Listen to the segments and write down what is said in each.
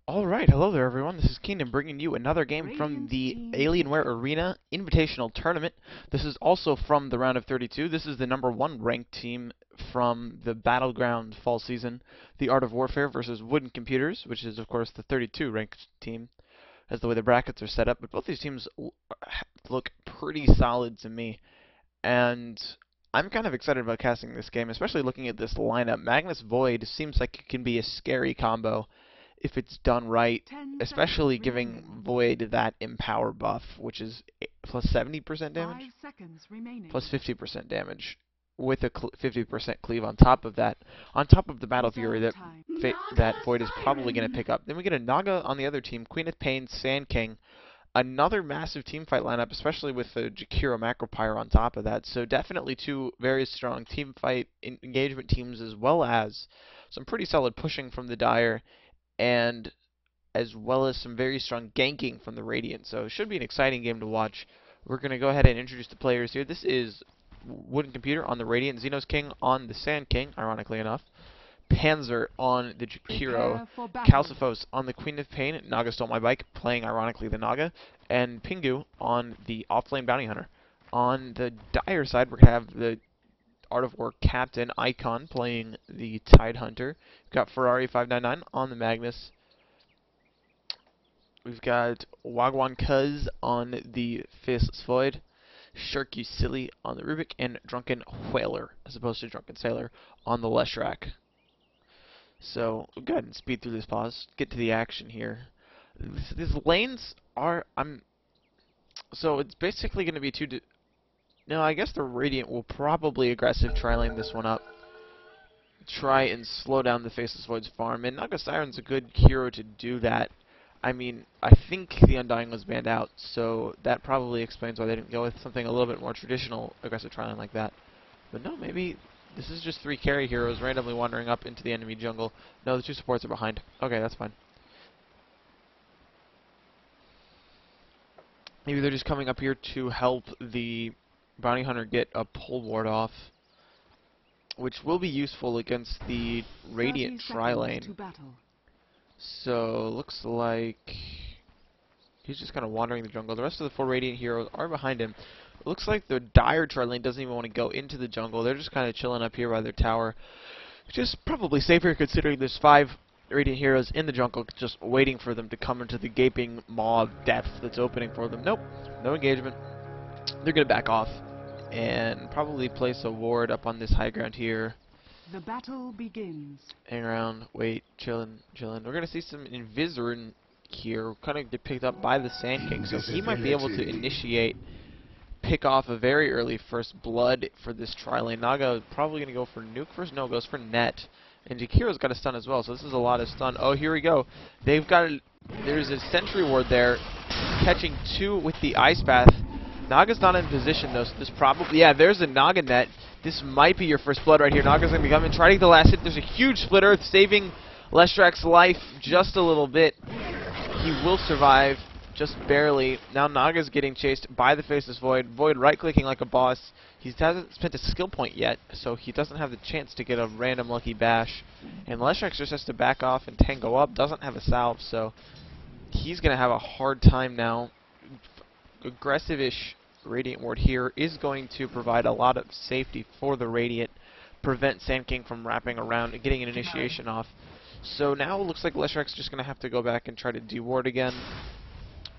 Alright, hello there everyone, this is Keenan bringing you another game from the Alienware Arena Invitational Tournament. This is also from the round of 32. This is the #1 ranked team from the Battleground fall season, the Art of Warfare versus Wooden Computers, which is of course the 32 ranked team, as the way the brackets are set up. But both these teams look pretty solid to me, and I'm kind of excited about casting this game, especially looking at this lineup. Magnus Void seems like it can be a scary combo if it's done right, especially giving Void that Empower buff, which is plus 70% damage, plus 50% damage, with a 50% cleave on top of that, on top of the Battle Fury that Void is probably going to pick up. Then we get a Naga on the other team, Queen of Pain, Sand King, another massive teamfight lineup, especially with the Jakiro Macropyre on top of that. So definitely two very strong teamfight engagement teams, as well as some pretty solid pushing from the Dire, and as well as some very strong ganking from the Radiant. So it should be an exciting game to watch. We're going to go ahead and introduce the players here. This is Wooden Computer on the Radiant, Xenos King on the Sand King, ironically enough, Panzer on the Jakiro, Calciphos on the Queen of Pain, Naga Stole My Bike, playing ironically the Naga, and Pingu on the Offlane Bounty Hunter. On the Dire side, we're going to have the Art of War Captain Icon playing the Tide Hunter. We've got Ferrari 599 on the Magnus. We've got Wagwan Cuz on the Faceless Void, Shirk You Silly on the Rubik, and Drunken Whaler, as opposed to Drunken Sailor, on the Leshrac. So we'll go ahead and speed through this pause, get to the action here. These lanes are, so it's basically going to be no, I guess the Radiant will probably aggressive tri-lane this one up. Try and slow down the Faceless Void's farm, and Naga Siren's a good hero to do that. I mean, I think the Undying was banned out, so that probably explains why they didn't go with something a little bit more traditional aggressive tri-lane like that. But no, maybe this is just 3 carry heroes randomly wandering up into the enemy jungle. No, the 2 supports are behind. Okay, that's fine. Maybe they're just coming up here to help the Bounty Hunter get a pole ward off, which will be useful against the Radiant tri-lane. So, looks like he's just kind of wandering the jungle. The rest of the 4 Radiant heroes are behind him. It looks like the Dire tri-lane doesn't even want to go into the jungle. They're just kind of chilling up here by their tower, which is probably safer considering there's 5 Radiant heroes in the jungle just waiting for them to come into the gaping maw of death that's opening for them. Nope, no engagement. They're going to back off and probably place a ward up on this high ground here. The battle begins. Hang around, wait, chillin'. We're going to see some Invisorin here, kind of get picked up by the Sand King, so he might be able to initiate, pick off a very early first blood for this tri-lane. Naga probably going to go for nuke first. No, goes for net. And Jakiro's got a stun as well, so this is a lot of stun. Oh, here we go. They've got there's a sentry ward there, catching 2 with the Ice Path. Naga's not in position though, so this probably, yeah, there's a Naga net. This might be your first blood right here. Naga's going to be coming, trying to get the last hit. There's a huge split earth, saving Leshrac's life just a little bit. He will survive, just barely. Now Naga's getting chased by the Faceless Void. Void right-clicking like a boss. He hasn't spent a skill point yet, so he doesn't have the chance to get a random lucky bash. And Leshrac just has to back off and tango up. Doesn't have a salve, so he's going to have a hard time now. Aggressive-ish Radiant ward here is going to provide a lot of safety for the Radiant, prevent Sand King from wrapping around and getting an initiation off. So now it looks like Leshrac's just going to have to go back and try to de-ward again.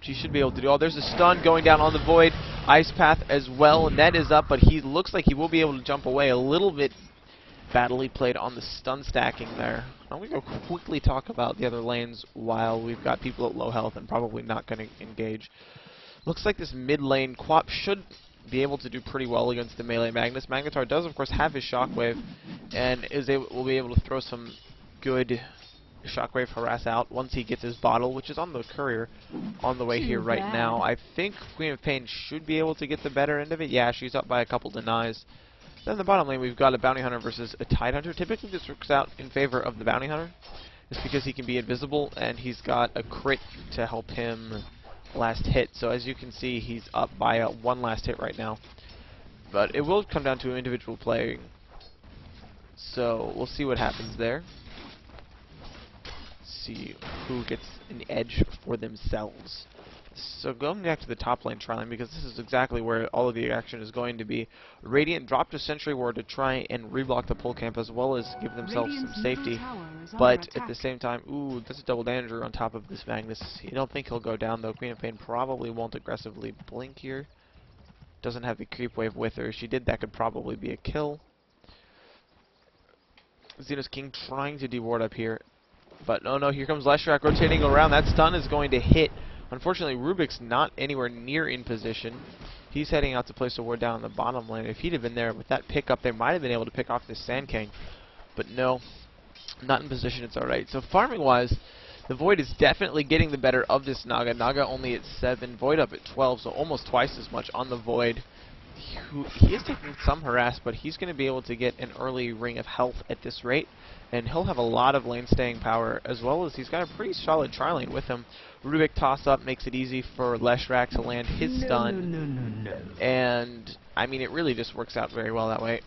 She should be able to do all. There's a stun going down on the Void. Ice Path as well. Net is up, but he looks like he will be able to jump away. A little bit badly played on the stun stacking there. I'm going to go quickly talk about the other lanes while we've got people at low health and probably not going to engage. Looks like this mid lane, Quap should be able to do pretty well against the melee Magnus. Magnetar does, of course, have his Shockwave, and will be able to throw some good Shockwave harass out once he gets his bottle, which is on the courier on the way here right now. I think Queen of Pain should be able to get the better end of it. Yeah, she's up by a couple denies. Then in the bottom lane, we've got a Bounty Hunter versus a Tide Hunter. Typically, this works out in favor of the Bounty Hunter, just because he can be invisible, and he's got a crit to help him last hit. So as you can see, he's up by 1 last hit right now. But it will come down to individual playing. So we'll see what happens there. see who gets an edge for themselves. So going back to the top lane tri lane, because this is exactly where all of the action is going to be. Radiant dropped a Sentry Ward to try and reblock the pull camp as well as give themselves some safety. But at the same time, ooh, that's a double danger on top of this Magnus. You don't think he'll go down though. Queen of Pain probably won't aggressively blink here. Doesn't have the creep wave with her. If she did, that could probably be a kill. Xenos King trying to deward up here. But no, here comes Leshrac rotating around. That stun is going to hit. Unfortunately, Rubik's not anywhere near in position. He's heading out to place a ward down in the bottom lane. If he'd have been there with that pickup, they might have been able to pick off this Sand King. But no, not in position. It's alright. So farming-wise, the Void is definitely getting the better of this Naga. Naga only at 7, Void up at 12, so almost twice as much on the Void. He is taking some harass, but he's going to be able to get an early ring of health at this rate. And he'll have a lot of lane staying power, as well as he's got a pretty solid tri-lane with him. Rubik toss up makes it easy for Leshrac to land his stun. And, I mean, it really just works out very well that way.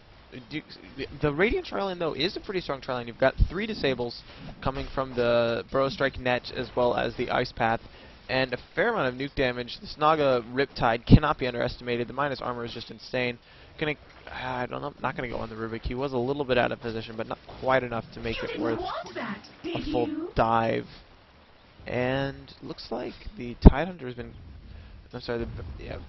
The Radiant tri-lane, though, is a pretty strong tri-lane. You've got 3 disables coming from the Burrow Strike net, as well as the Ice Path. And a fair amount of nuke damage. This Naga Riptide cannot be underestimated. The minus armor is just insane. I don't know, not gonna go on the Rubik. He was a little bit out of position, but not quite enough to make it worth a full dive. And looks like the Tidehunter has been, I'm sorry, the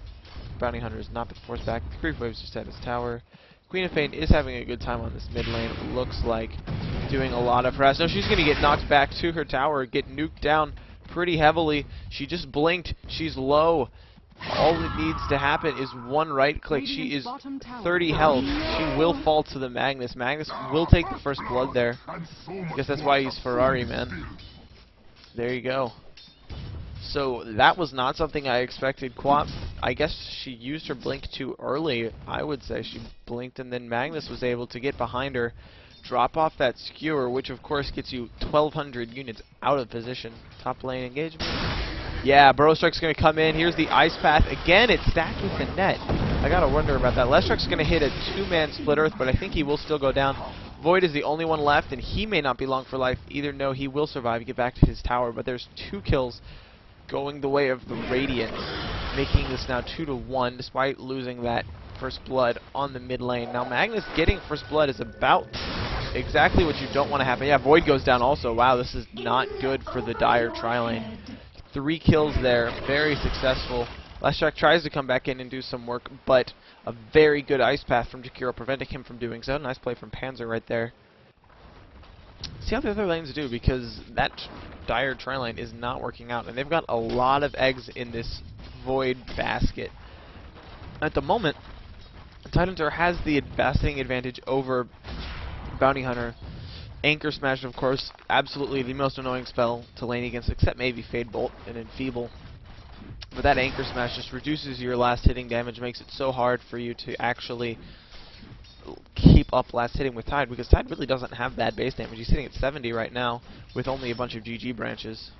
Bounty Hunter has not been forced back. The Creep Wave's just at his tower. Queen of Pain is having a good time on this mid lane. It looks like doing a lot of harass. No, she's gonna get knocked back to her tower, get nuked down pretty heavily. She just blinked. She's low. All that needs to happen is one right click. She is 30 health. She will fall to the Magnus. Magnus will take the first blood there. I guess that's why he's Ferrari, man. There you go. So that was not something I expected. Quap, I guess she used her blink too early. I would say she blinked, and then Magnus was able to get behind her, drop off that skewer, which of course gets you 1,200 units out of position. Top lane engagement. Yeah, Burrow Strike's going to come in. Here's the Ice Path. Again, it's stacked with the net. I got to wonder about that. Leshrac going to hit a 2-man split earth, but I think he will still go down. Void is the only one left, and he may not be long for life either. No, he will survive, get back to his tower, but there's 2 kills going the way of the Radiant, making this now 2-1, despite losing that first blood on the mid lane. Now, Magnus getting first blood is about exactly what you don't want to happen. Yeah, Void goes down also. Wow, this is not good for the Dire tri-lane. 3 kills there, very successful. Leshrac tries to come back in and do some work, but a very good Ice Path from Jakiro preventing him from doing so. Nice play from Panzer right there. See how the other lanes do, because that Dire tri-lane is not working out, and they've got a lot of eggs in this Void basket. At the moment, Tidehunter has the basketing advantage over Bounty Hunter. Anchor Smash, of course, absolutely the most annoying spell to lane against, except maybe Fade Bolt and Enfeeble. But that Anchor Smash just reduces your last hitting damage, makes it so hard for you to actually keep up last hitting with Tide, because Tide really doesn't have bad base damage. He's sitting at 70 right now with only a bunch of GG branches.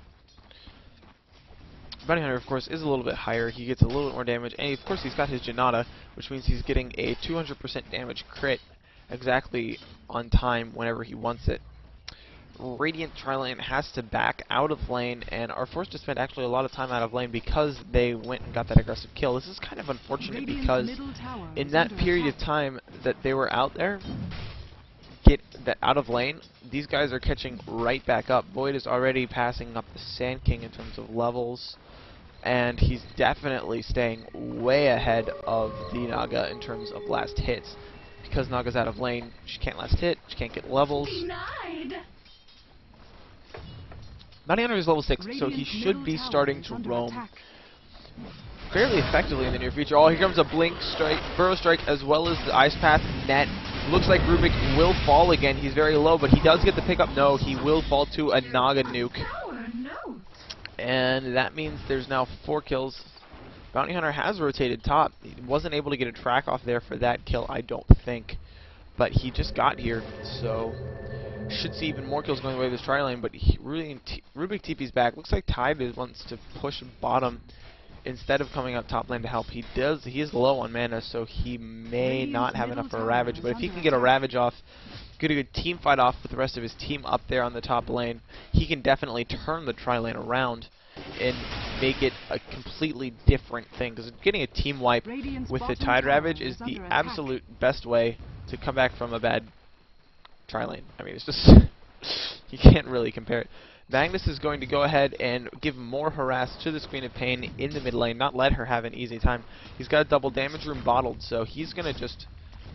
Bounty Hunter, of course, is a little bit higher. He gets a little bit more damage, and of course he's got his Janata, which means he's getting a 200% damage crit exactly on time whenever he wants it. Radiant tri-lane has to back out of lane and are forced to spend actually a lot of time out of lane because they went and got that aggressive kill. This is kind of unfortunate because in that period of time that they were out there, out of lane, these guys are catching right back up. Void is already passing up the Sand King in terms of levels, and he's definitely staying way ahead of the Naga in terms of last hits. Because Naga's out of lane, she can't last hit, she can't get levels. Bounty Hunter is level 6, so he should be starting to roam fairly effectively in the near future. Oh, here comes a Blink Strike, Burrow Strike, as well as the Ice Path net. Looks like Rubik will fall again. He's very low, but he does get the pickup. No, he will fall to a Naga nuke. And that means there's now 4 kills. Bounty Hunter has rotated top. He wasn't able to get a track off there for that kill, I don't think. But he just got here, so should see even more kills going away with this tri-lane. But Rubik TP's back. Looks like Tide wants to push bottom instead of coming up top lane to help. He is low on mana, so he may not have enough for a Ravage. But if he can get a Ravage off, get a good team fight off with the rest of his team up there on the top lane, he can definitely turn the tri-lane around and make it a completely different thing. Because getting a team wipe with the Tide Ravage is the absolute best way to come back from a bad tri-lane. I mean, it's just you can't really compare it. Magnus is going to go ahead and give more harass to this Queen of Pain in the mid lane, not let her have an easy time. He's got a double damage room bottled, so he's going to just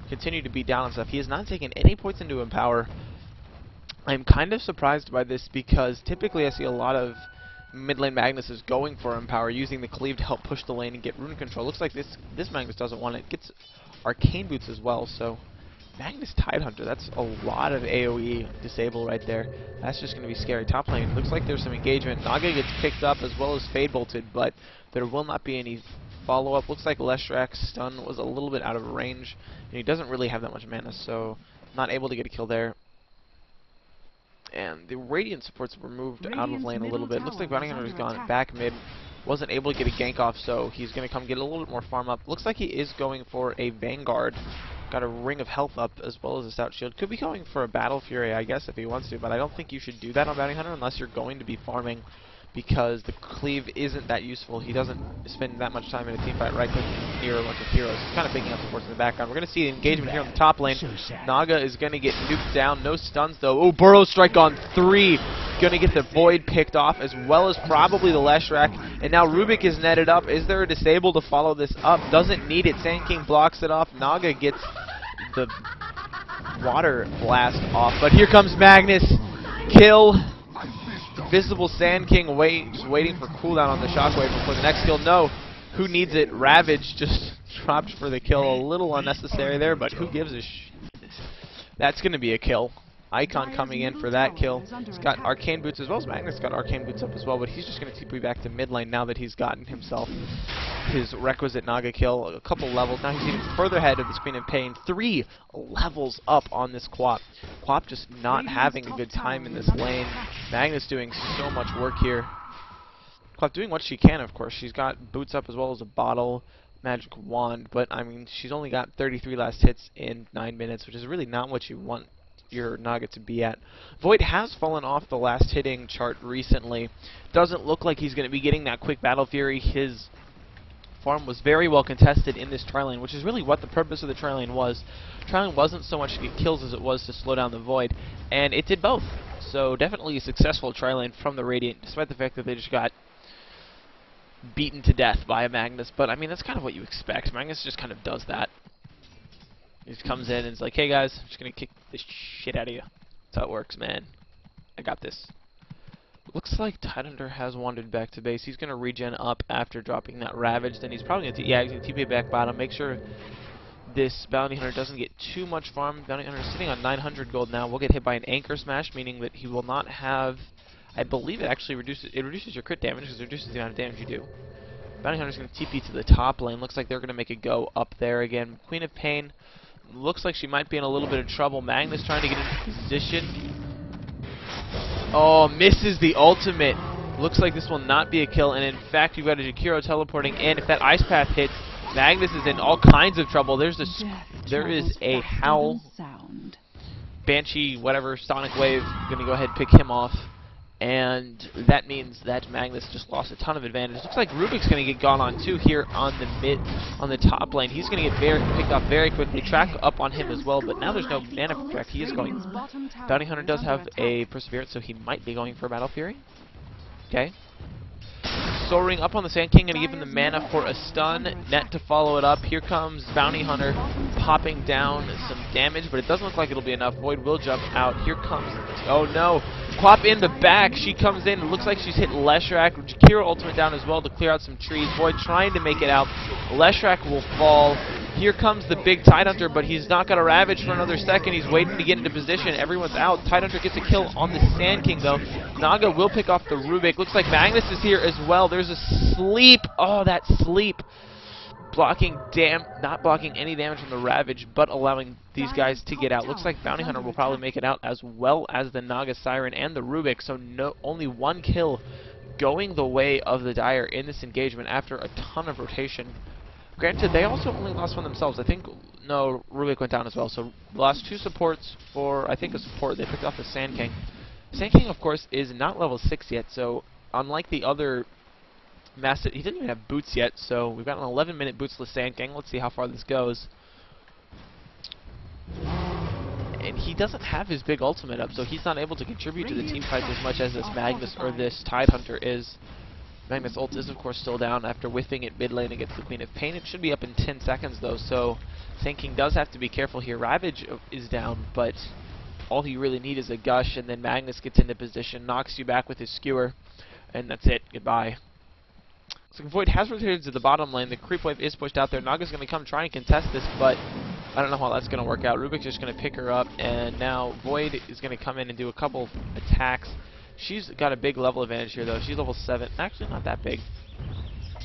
continue to beat down on stuff. He has not taken any points into Empower. I'm kind of surprised by this because typically I see a lot of mid lane Magnuses going for Empower, using the cleave to help push the lane and get rune control. Looks like this Magnus doesn't want it. Gets arcane boots as well, so Magnus Tidehunter, that's a lot of AoE disable right there. That's just going to be scary. Top lane, looks like there's some engagement. Naga gets picked up as well as Fade bolted, but there will not be any follow-up. Looks like Leshrak's stun was a little bit out of range, and he doesn't really have that much mana, so not able to get a kill there. And the Radiant supports were moved out of lane a little bit. Looks like Bounty Hunter's gone back mid. Wasn't able to get a gank off, so he's going to come get a little bit more farm up. Looks like he is going for a Vanguard. Got a Ring of Health up as well as a Stout Shield. Could be going for a Battle Fury, I guess, if he wants to, but I don't think you should do that on Bounty Hunter unless you're going to be farming, because the cleave isn't that useful. He doesn't spend that much time in a teamfight right-clicking near a bunch of heroes. He's kind of picking up supports in the background. We're going to see engagement here on the top lane. Naga is going to get nuked down. No stuns, though. Oh, Burrow Strike on 3. Going to get the Void picked off, as well as probably the Leshrak. And now Rubik is netted up. Is there a disable to follow this up? Doesn't need it. Sand King blocks it off. Naga gets the water blast off. But here comes Magnus. Kill. Visible Sand King waiting for cooldown on the Shockwave before the next kill. No. Who needs it? Ravage just dropped for the kill. A little unnecessary there, but who gives a That's going to be a kill. Icon coming in for that kill. He's got Arcane Boots as well as Magnus got Arcane Boots up as well, but he's just going to TP back to mid lane now that he's gotten himself his requisite Naga kill. A couple levels. Now he's even further ahead of the Queen of Pain. 3 levels up on this Quap. Quap just not having a good time in this lane. Magnus doing so much work here. Quap doing what she can, of course. She's got boots up as well as a bottle, magic wand, but I mean, she's only got 33 last hits in 9 minutes, which is really not what you want your Naga to be at. Void has fallen off the last hitting chart recently. Doesn't look like he's going to be getting that quick Battle Fury. His farm was very well contested in this tri-lane, which is really what the purpose of the tri-lane was. Tri-lane wasn't so much to get kills as it was to slow down the Void, and it did both. So definitely a successful tri-lane from the Radiant, despite the fact that they just got beaten to death by a Magnus. But I mean, that's kind of what you expect. Magnus just kind of does that. He just comes in and is like, hey guys, I'm just going to kick this shit out of you. That's how it works, man. I got this. Looks like Tidehunter has wandered back to base. He's going to regen up after dropping that Ravage. Then he's probably going to he's going to TP back bottom. Make sure this Bounty Hunter doesn't get too much farm. Bounty Hunter is sitting on 900 gold now. Will get hit by an Anchor Smash, meaning that he will not have... I believe it actually reduces your crit damage because it reduces the amount of damage you do. Bounty Hunter's going to TP to the top lane. Looks like they're going to make a go up there again. Queen of Pain looks like she might be in a little bit of trouble. Magnus trying to get into position. Oh, misses the ultimate. Looks like this will not be a kill, and in fact, you've got a Jakiro teleporting in. If that Ice Path hits, Magnus is in all kinds of trouble. There is a Howl, Banshee, whatever, Sonic Wave, gonna go ahead and pick him off. And that means that Magnus just lost a ton of advantage. Looks like Rubik's going to get gone on too here on the top lane. He's going to get picked off very quickly. Track up on him as well, but now there's no mana for Track. He is going. Bounty Hunter does have a Perseverance, so he might be going for a Battle Fury. Okay. Soaring up on the Sand King, going to give him the mana for a stun. Net to follow it up. Here comes Bounty Hunter popping down some damage, but it doesn't look like it'll be enough. Void will jump out. Here comes... Oh no! Quap in the back. She comes in. It looks like she's hit Leshrak. Jakiro ultimate down as well to clear out some trees. Void trying to make it out. Leshrak will fall. Here comes the big Tidehunter, but he's not got a Ravage for another second. He's waiting to get into position. Everyone's out. Tidehunter gets a kill on the Sand King, though. Naga will pick off the Rubik. Looks like Magnus is here as well. There's a sleep. Oh, that sleep. Not blocking any damage from the Ravage, but allowing these guys to get out. Looks like Bounty Hunter will probably make it out, as well as the Naga Siren and the Rubik. So only one kill going the way of the Dire in this engagement after a ton of rotation. Granted, they also only lost one themselves. I think, no, Rubik went down as well. So the last 2 supports for, I think, a support. They picked off the Sand King. Sand King, of course, is not level 6 yet, so unlike the other Master, he didn't even have boots yet, so we've got an 11-minute bootsless Sand King. Let's see how far this goes. And he doesn't have his big ultimate up, so he's not able to contribute to the team fights as much as this Magnus or this Tidehunter is. Magnus' ult is, of course, still down after whiffing it mid lane against the Queen of Pain. It should be up in 10 seconds, though, so Sand King does have to be careful here. Ravage is down, but all you really need is a Gush, and then Magnus gets into position, knocks you back with his Skewer, and that's it. Goodbye. So Void has rotated to the bottom lane. The creep wave is pushed out there. Naga's going to come try and contest this, but I don't know how that's going to work out. Rubik's just going to pick her up, and now Void is going to come in and do a couple attacks. She's got a big level advantage here, though. She's level 7. Actually, not that big.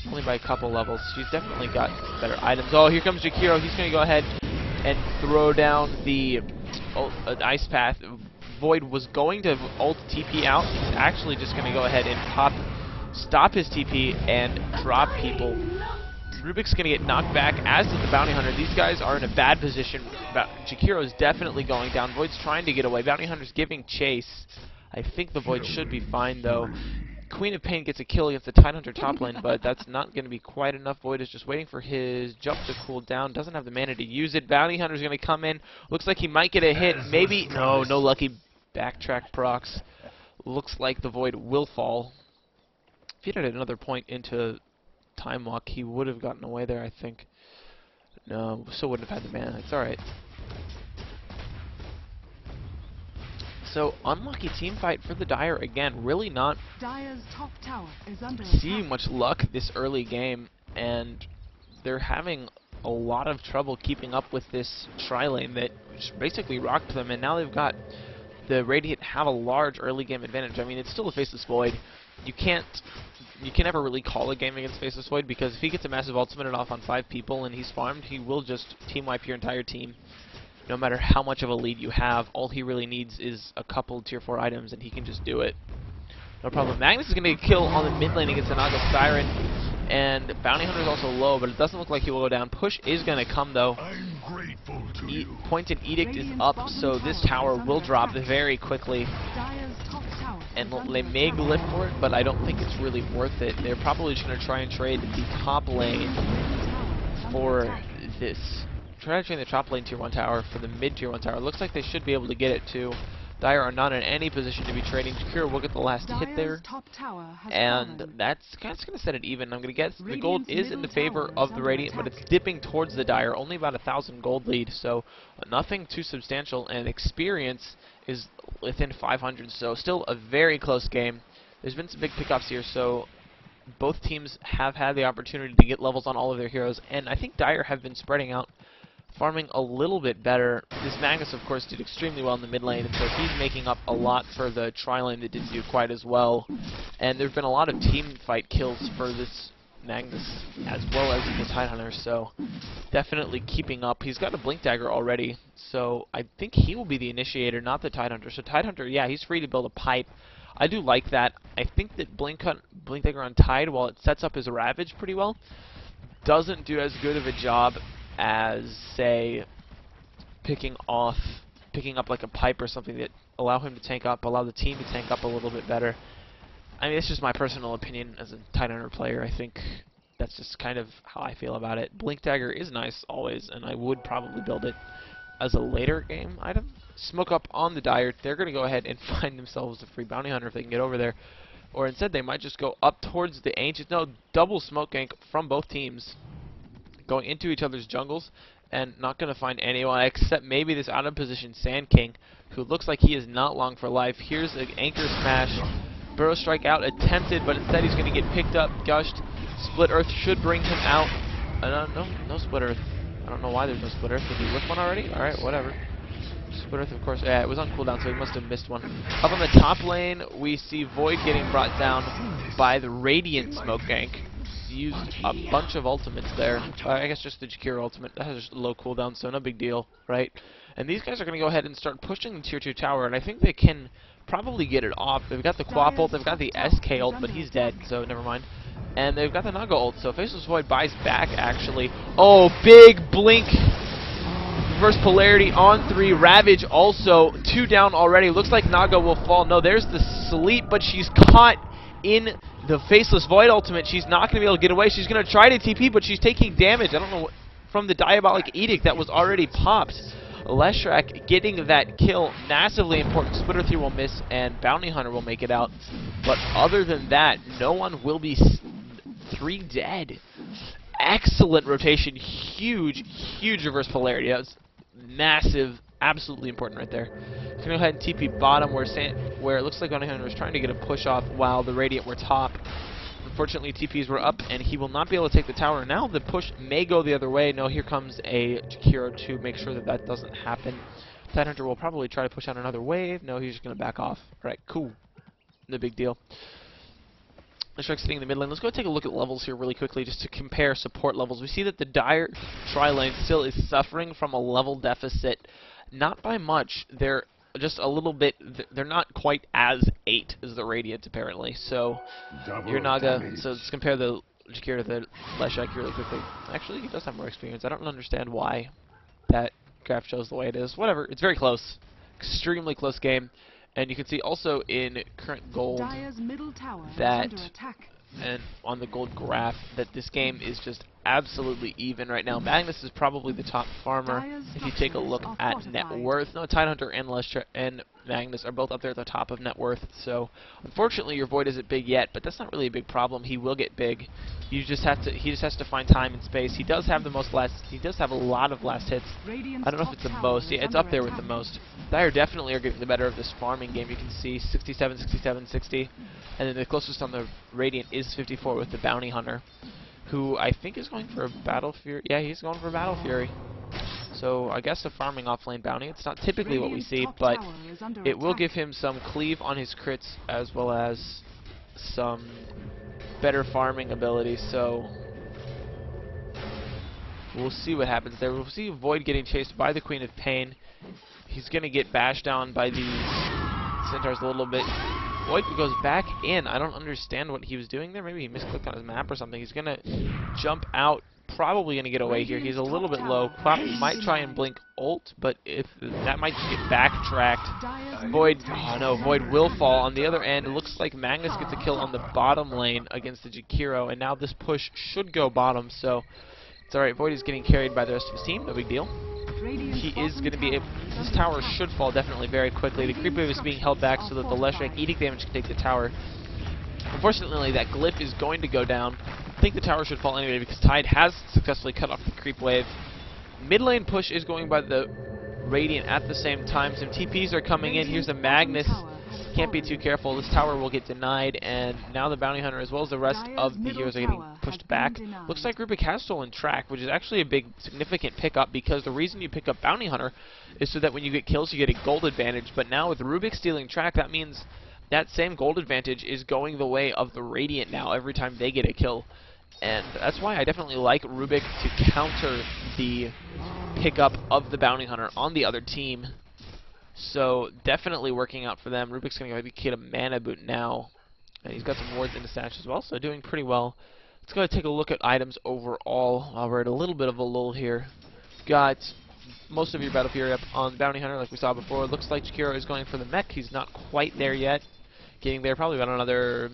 Only by a couple levels. She's definitely got better items. Oh, here comes Jakiro. He's going to go ahead and throw down the Ice Path. Void was going to ult TP out. He's actually just going to go ahead and stop his TP and drop people. Rubik's going to get knocked back, as does the Bounty Hunter. These guys are in a bad position. Jakiro is definitely going down. Void's trying to get away. Bounty Hunter's giving chase. I think the Void should be fine, though. Queen of Pain gets a kill against the Tidehunter top lane, but that's not going to be quite enough. Void is just waiting for his jump to cool down. Doesn't have the mana to use it. Bounty Hunter's going to come in. Looks like he might get a hit. Maybe. No lucky backtrack procs. Looks like the Void will fall. If he had another point into Time Walk, he would have gotten away there, I think. No, still wouldn't have had the mana. It's alright. So, unlucky team fight for the Dire again. Really not Dire's top tower is under seeing attack. much luck this early game, and they're having a lot of trouble keeping up with this tri-lane that just basically rocked them, and now they've got the Radiant have a large early game advantage. I mean, it's still a Faceless Void. You can never really call a game against Faceless Void, because if he gets a massive ultimate off on 5 people and he's farmed, he will just team wipe your entire team. No matter how much of a lead you have, all he really needs is a couple tier 4 items and he can just do it. No problem. Magnus is going to get killed on the mid lane against the Naga Siren, and Bounty Hunter is also low, but it doesn't look like he will go down. Push is going to come, though. Pointed Edict is up, so this tower will drop very quickly. And they may live for it, but I don't think it's really worth it. They're probably just going to try and trade the top lane for this. Try to trade the top lane tier 1 tower for the mid tier 1 tower. Looks like they should be able to get it too. Dire are not in any position to be trading. Jakiro will get the last hit there. And that's kind of going to set it even. I'm going to guess the gold is in the favor of the Radiant, but it's dipping towards the Dire. Only about 1,000 gold lead, so nothing too substantial. And experience is within 500, so still a very close game. There's been some big pickups here, so both teams have had the opportunity to get levels on all of their heroes. And I think Dire have been spreading out, farming a little bit better. This Magnus, of course, did extremely well in the mid lane, and so he's making up a lot for the tri-lane that didn't do quite as well. And there have been a lot of team fight kills for this Magnus, as well as the Tidehunter, so definitely keeping up. He's got a Blink Dagger already, so I think he will be the initiator, not the Tidehunter. So Tidehunter, yeah, he's free to build a pipe. I do like that. I think that Blink Dagger on Tide, while it sets up his Ravage pretty well, doesn't do as good of a job as, say, picking up like a pipe or something that allow him to tank up, allow the team to tank up a little bit better. I mean, it's just my personal opinion as a Tidehunter player. I think that's just kind of how I feel about it. Blink Dagger is nice always, and I would probably build it as a later game item. Smoke up on the Dire. They're going to go ahead and find themselves a free Bounty Hunter if they can get over there. Or instead, they might just go up towards the Ancient. No, double smoke gank from both teams, going into each other's jungles, and not going to find anyone except maybe this out of position Sand King, who looks like he is not long for life. Here's an Anchor Smash. Burrow Strike out attempted, but instead he's going to get picked up, gushed. Split Earth should bring him out. No Split Earth. I don't know why there's no Split Earth. Did he whiff one already? Alright, whatever. Split Earth, of course. Yeah, it was on cooldown, so he must have missed one. Up on the top lane, we see Void getting brought down by the Radiant Smoke Gank. Used a bunch of ultimates there. I guess just the Jakiro ultimate. That has a low cooldown, so no big deal, right? And these guys are going to go ahead and start pushing the tier 2 tower, and I think they can probably get it off. They've got the Quap ult, they've got the SK ult, but he's dead, so never mind. And they've got the Naga ult, so Faceless Void buys back, actually. Oh, big blink! Reverse polarity on 3. Ravage also 2 down already. Looks like Naga will fall. No, there's the sleep, but she's caught in the Faceless Void ultimate. She's not going to be able to get away. She's going to try to TP, but she's taking damage. I don't know what, from the Diabolic Edict that was already popped. Leshrac getting that kill, massively important. Splitter 3 will miss, and Bounty Hunter will make it out. But other than that, no one will be 3 dead. Excellent rotation. Huge, huge reverse polarity. That was massive, absolutely important right there. Gonna go ahead and TP bottom where it looks like Bounty Hunter was trying to get a push off while the Radiant were top. Unfortunately, TPs were up, and he will not be able to take the tower. Now the push may go the other way. No, here comes a Jakiro to make sure that that doesn't happen. Tidehunter will probably try to push out another wave. No, he's just going to back off. Alright, cool. No big deal. Leshrac sitting in the mid lane. Let's go take a look at levels here really quickly just to compare support levels. We see that the Dire tri-lane still is suffering from a level deficit. Not by much. They're just a little bit, they're not quite as 8 as the Radiant, apparently. So, your Naga, so let's compare the Jakiro to the Leshrac really quickly. Actually, he does have more experience. I don't understand why that graph shows the way it is. Whatever, it's very close. Extremely close game. And you can see also in current gold that, and on the gold graph, that this game is just absolutely even right now. Magnus is probably the top farmer. If you take a look at net worth, no, Tidehunter and Leshrac and Magnus are both up there at the top of net worth. So unfortunately, your Void isn't big yet, but that's not really a big problem. He will get big. You just have to. He just has to find time and space. He does have the most last. He does have a lot of last hits. I don't know if it's the most. Yeah, it's up there with the most. Dire definitely are getting the better of this farming game. You can see 67, 67, 60, and then the closest on the Radiant is 54 with the Bounty Hunter, who I think is going for a Battle Fury. Yeah, he's going for a Battle Fury. So I guess a farming off-lane bounty. It's not typically what we see, but it will give him some cleave on his crits as well as some better farming ability. So we'll see what happens there. We'll see Void getting chased by the Queen of Pain. He's going to get bashed down by these Centaurs a little bit. Void goes back in. I don't understand what he was doing there. Maybe he misclicked on his map or something. He's going to jump out. Probably going to get away here. He's a little bit low. Quap might try and blink ult, but if that might get backtracked. Void, oh no, Void will fall. On the other end, it looks like Magnus gets a kill on the bottom lane against the Jakiro, and now this push should go bottom, so it's alright. Void is getting carried by the rest of his team. No big deal. He is going to be able, this tower should fall definitely very quickly. The creep wave is being held back so that the Leshrac Edict damage can take the tower. Unfortunately, that glyph is going to go down. I think the tower should fall anyway because Tide has successfully cut off the creep wave. Mid lane push is going by the Radiant at the same time. Some TPs are coming in. Here's a Magnus. Can't be too careful. This tower will get denied, and now the Bounty Hunter as well as the rest of the heroes are getting pushed back. Looks like Rubik has stolen track, which is actually a big significant pickup because the reason you pick up Bounty Hunter is so that when you get kills you get a gold advantage. But now with Rubik stealing track, that means that same gold advantage is going the way of the Radiant now every time they get a kill. And that's why I definitely like Rubik to counter the pickup of the Bounty Hunter on the other team. So definitely working out for them. Rubik's going to get a mana boot now. And he's got some wards in the stash as well, so doing pretty well. Let's go take a look at items overall while we're at a little bit of a lull here. Got most of your Battle Fury up on Bounty Hunter like we saw before. Looks like Jakiro is going for the mech. He's not quite there yet. Getting there, probably about another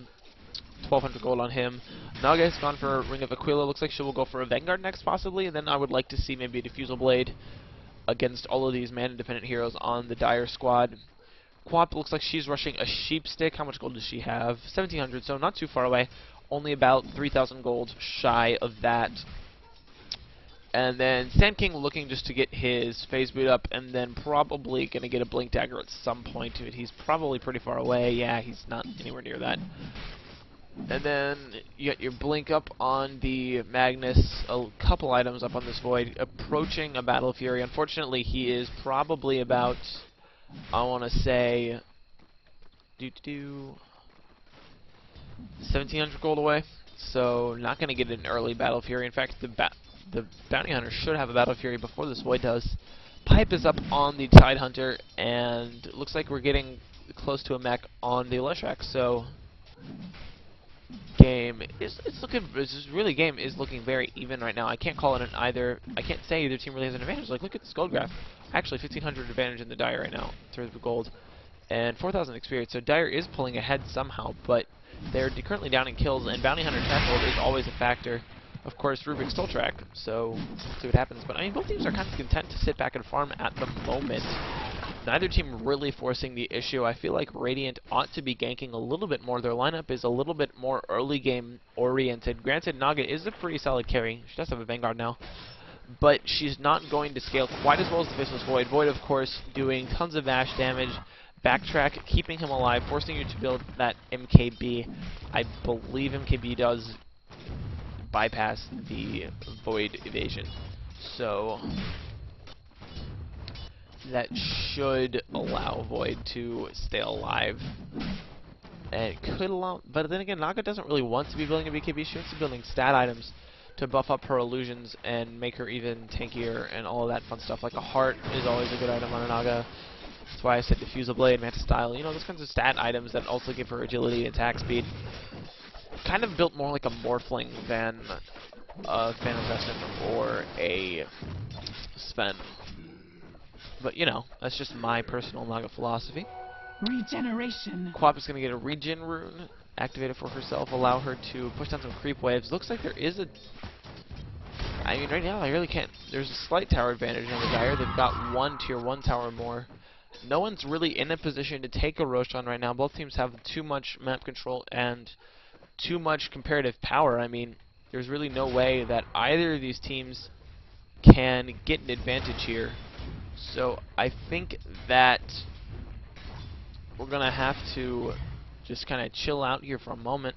1,200 gold on him. Naga has gone for Ring of Aquila. Looks like she will go for a Vanguard next, possibly. And then I would like to see maybe a Diffusal Blade against all of these mana-dependent heroes on the Dire squad. Quap looks like she's rushing a Sheep Stick. How much gold does she have? 1,700, so not too far away. Only about 3,000 gold shy of that. And then Sand King looking just to get his phase boot up, and then probably going to get a Blink Dagger at some point. He's probably pretty far away. Yeah, he's not anywhere near that. And then you got your Blink up on the Magnus, a couple items up on this Void, approaching a Battle Fury. Unfortunately, he is probably about, I want to say, 1,700 gold away. So not going to get an early Battle Fury. In fact, the Bounty Hunter should have a Battle Fury before this Void does. Pipe is up on the Tidehunter, and it looks like we're getting close to a mech on the Leshrac, so game game is looking very even right now. I can't call it an either. I can't say either team really has an advantage. Like, look at this gold graph. Actually, 1,500 advantage in the Dire right now in terms of gold, and 4,000 experience. So Dire is pulling ahead somehow, but they're currently down in kills, and Bounty Hunter track hold is always a factor. Of course, Rubik's still track, so let's see what happens. But I mean, both teams are kind of content to sit back and farm at the moment. Neither team really forcing the issue. I feel like Radiant ought to be ganking a little bit more. Their lineup is a little bit more early game oriented. Granted, Naga is a pretty solid carry. She does have a Vanguard now, but she's not going to scale quite as well as the Faceless Void. Void, of course, doing tons of dash damage, backtrack, keeping him alive, forcing you to build that MKB. I believe MKB does bypass the Void evasion, so that should allow Void to stay alive. And it could allow, but then again, Naga doesn't really want to be building a BKB. She wants to be building stat items to buff up her illusions and make her even tankier and all of that fun stuff. Like a heart is always a good item on a Naga. That's why I said Diffuse a Blade, Manta Style, you know, those kinds of stat items that also give her agility and attack speed. Kind of built more like a Morphling than a Phantom Assassin or a Sven. But, you know, that's just my personal Naga philosophy. Regeneration. Quap is going to get a regen rune activated for herself, allow her to push down some creep waves. Looks like there is a... I mean, right now, I really can't... There's a slight tower advantage on the Dire. They've got one tier 1 tower more. No one's really in a position to take a Roshan right now. Both teams have too much map control and too much comparative power. I mean, there's really no way that either of these teams can get an advantage here. So I think that we're going to have to just kind of chill out here for a moment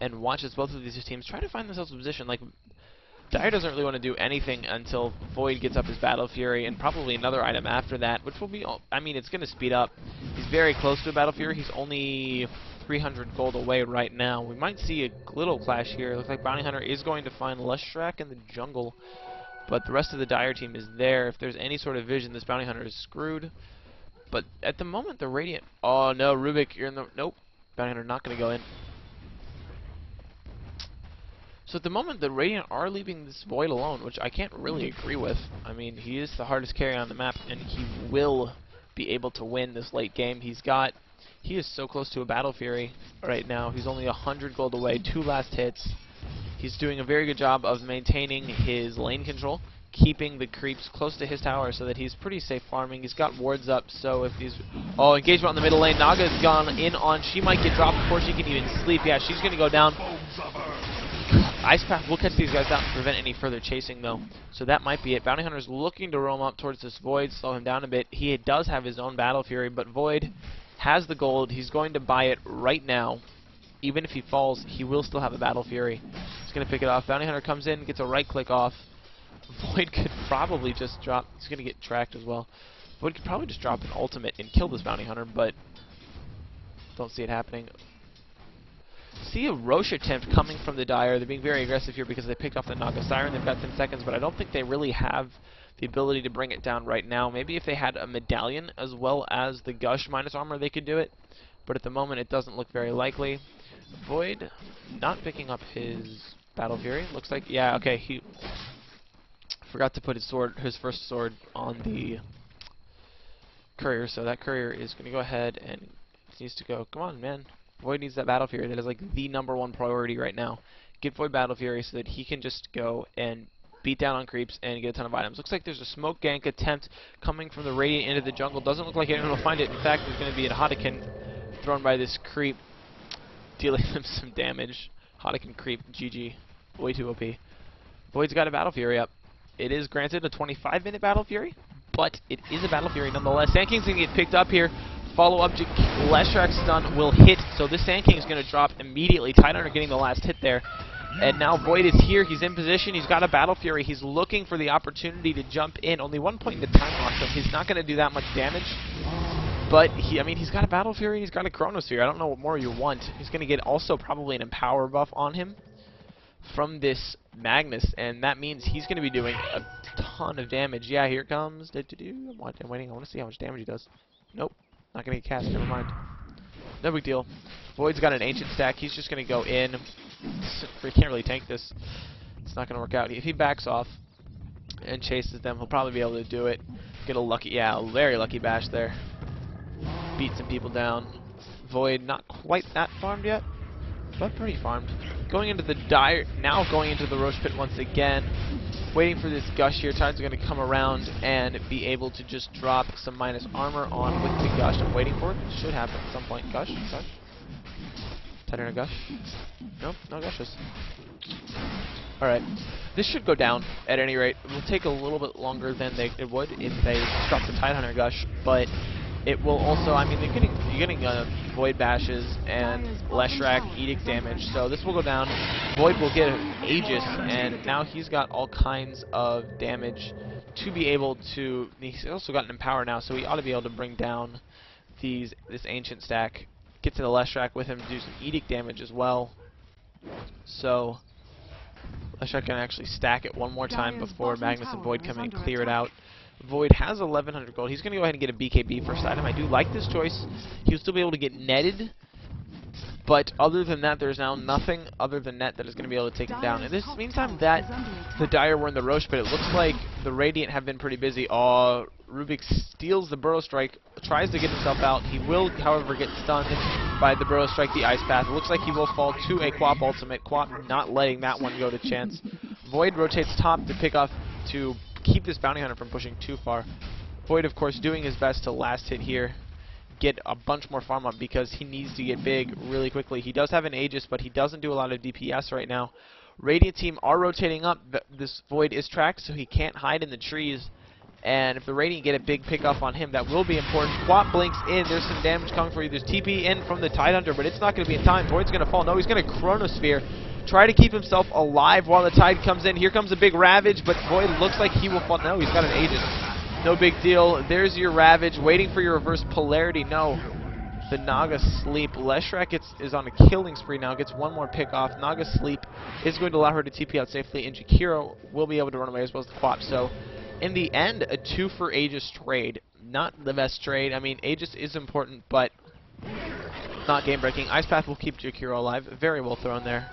and watch as both of these teams try to find themselves in position. Like, Dire doesn't really want to do anything until Void gets up his Battle Fury and probably another item after that, which will be, I mean, it's going to speed up. He's very close to a Battle Fury. He's only 300 gold away right now. We might see a little clash here. It looks like Bounty Hunter is going to find Leshrac in the jungle, but the rest of the Dire team is there. If there's any sort of vision, this Bounty Hunter is screwed. But at the moment, the Radiant... Oh, no, Rubik, you're in the... Nope. Bounty Hunter not going to go in. So at the moment, the Radiant are leaving this Void alone, which I can't really agree with. I mean, he is the hardest carry on the map, and he will be able to win this late game. He is so close to a Battle Fury right now. He's only 100 gold away, 2 last hits. He's doing a very good job of maintaining his lane control, keeping the creeps close to his tower so that he's pretty safe farming. He's got wards up, so if he's... Oh, engagement on the middle lane. Naga's gone in on... She might get dropped before she can even sleep. Yeah, she's going to go down. Ice Path will catch these guys out and prevent any further chasing, though. So that might be it. Bounty Hunter's looking to roam up towards this Void, slow him down a bit. He does have his own Battle Fury, but Void has the gold. He's going to buy it right now. Even if he falls, he will still have a Battle Fury. He's going to pick it off. Bounty Hunter comes in, gets a right click off. Void could probably just drop... He's going to get tracked as well. Void could probably just drop an ultimate and kill this Bounty Hunter, but don't see it happening. See a Roche attempt coming from the Dire. They're being very aggressive here because they picked off the Naga Siren. They've got 10 seconds, but I don't think they really have the ability to bring it down right now. Maybe if they had a Medallion as well as the Gush minus armor, they could do it. But at the moment, it doesn't look very likely. Void not picking up his Battle Fury. Looks like, yeah, okay, he forgot to put his first sword on the Courier, so that Courier is going to go ahead and needs to go. Come on, man. Void needs that Battle Fury. That is like the #1 priority right now. Get Void Battle Fury so that he can just go and beat down on creeps and get a ton of items. Looks like there's a smoke gank attempt coming from the Radiant into the jungle. Doesn't look like anyone will find it. In fact, there's going to be a Hodakin thrown by this creep, dealing him some damage. Hodakin creep, GG. Way too OP. Void's got a Battle Fury up. It is granted a 25-minute Battle Fury, but it is a Battle Fury nonetheless. Sand King's going to get picked up here. Follow-up to Leshrac's stun will hit, so this Sand King is going to drop immediately. Tidehunter getting the last hit there. And now Void is here. He's in position. He's got a Battle Fury. He's looking for the opportunity to jump in. Only 1 point in the time lock, so he's not going to do that much damage. But, I mean, he's got a Battle Fury. He's got a Chronosphere. I don't know what more you want. He's going to get also probably an Empower buff on him from this Magnus, and that means he's going to be doing a ton of damage. Yeah, here comes... I'm waiting. I want to see how much damage he does. Nope. Not going to get cast. Never mind. No big deal. Void's got an ancient stack. He's just going to go in. He can't really tank this. It's not going to work out. If he backs off and chases them, he'll probably be able to do it. Get a lucky, yeah, a very lucky bash there. Beat some people down. Void not quite that farmed yet, but pretty farmed. Going into the dire, now going into the Roche Pit once again. Waiting for this Gush here. Tide's going to come around and be able to just drop some minus armor on with the Gush. I'm waiting for it. Should happen at some point. Gush? Gush? Tide Gush? Nope, no Gushes. Alright. This should go down at any rate. It will take a little bit longer than it would if they drop the Tidehunter Gush, but it will also, I mean, you're getting Void Bashes and Leshrac Edict damage, so this will go down. Void will get an Aegis, and now he's got all kinds of damage to be able to, he's also got an Empower now, so he ought to be able to bring down this Ancient stack, get to the Leshrac with him, do some Edict damage as well. So Leshrac can actually stack it one more time before Magnus and Void come in and clear it out. Void has 1100 gold. He's going to go ahead and get a BKB first item. I do like this choice. He'll still be able to get netted, but other than that, there's now nothing other than net that is going to be able to take him down. In this meantime, that the Dire were in the Roche Pit, it looks like the Radiant have been pretty busy. Rubik steals the Burrow Strike, tries to get himself out. He will, however, get stunned by the Burrow Strike, the Ice Path. It looks like he will fall to a Quap ultimate. Quap not letting that one go to chance. Void rotates top to pick off, to keep this Bounty Hunter from pushing too far. Void, of course, doing his best to last hit here, get a bunch more farm up because he needs to get big really quickly. He does have an Aegis, but he doesn't do a lot of DPS right now. Radiant team are rotating up. This Void is tracked, so he can't hide in the trees. And if the Radiant get a big pick off on him, that will be important. Quap blinks in. There's some damage coming for you. There's TP in from the Tidehunter, but it's not going to be in time. Void's going to fall. No, he's going to Chronosphere. Try to keep himself alive while the Tide comes in. Here comes a big Ravage, but Void looks like he will fall. No, he's got an Aegis. No big deal. There's your Ravage. Waiting for your reverse polarity. No. The Naga sleep. Leshrac is on a killing spree now. Gets one more pick off. Naga sleep is going to allow her to TP out safely, and Jakiro will be able to run away as well as the Quap. So, in the end, a 2 for Aegis trade. Not the best trade. I mean, Aegis is important, but not game-breaking. Ice Path will keep Jakiro alive. Very well thrown there.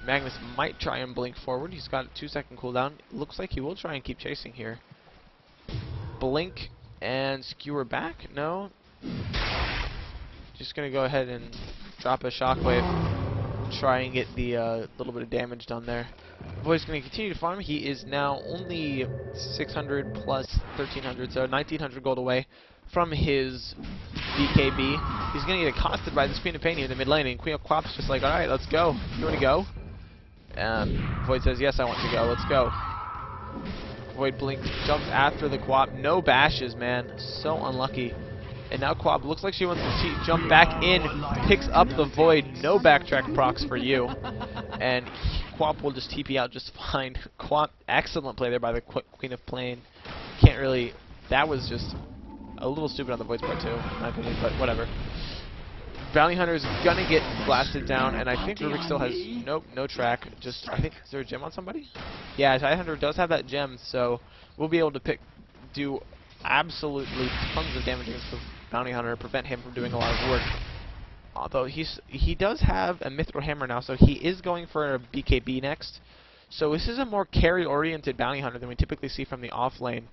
Magnus might try and blink forward. He's got a 2-second cooldown. Looks like he will try and keep chasing here. Blink and skewer back? No. Just going to go ahead and drop a shockwave. Try and get the little bit of damage done there. Void's going to continue to farm. He is now only 600 plus 1300, so 1900 gold away from his BKB. He's going to get accosted by this Queen of Pain here in the mid lane, and Queen of Quap's just like, alright, let's go. You want to go? Void says, yes, I want to go. Let's go. Void blinks, jumps after the Quap. No bashes, man. So unlucky. And now Quap looks like she wants to jump back in, picks up the Void. No backtrack procs for you. And Quap will just TP out just fine. Quap, excellent play there by the Queen of Plane. Can't really... That was just a little stupid on the Void's part too, in my opinion, but whatever. Bounty Hunter is gonna get blasted down, and I think Rubik still has no track. Just, I think, is there a gem on somebody? Yeah, Tidehunter does have that gem, so we'll be able to do absolutely tons of damage against the Bounty Hunter, prevent him from doing a lot of work. Although he does have a Mithril Hammer now, so he is going for a BKB next. So this is a more carry-oriented Bounty Hunter than we typically see from the off lane.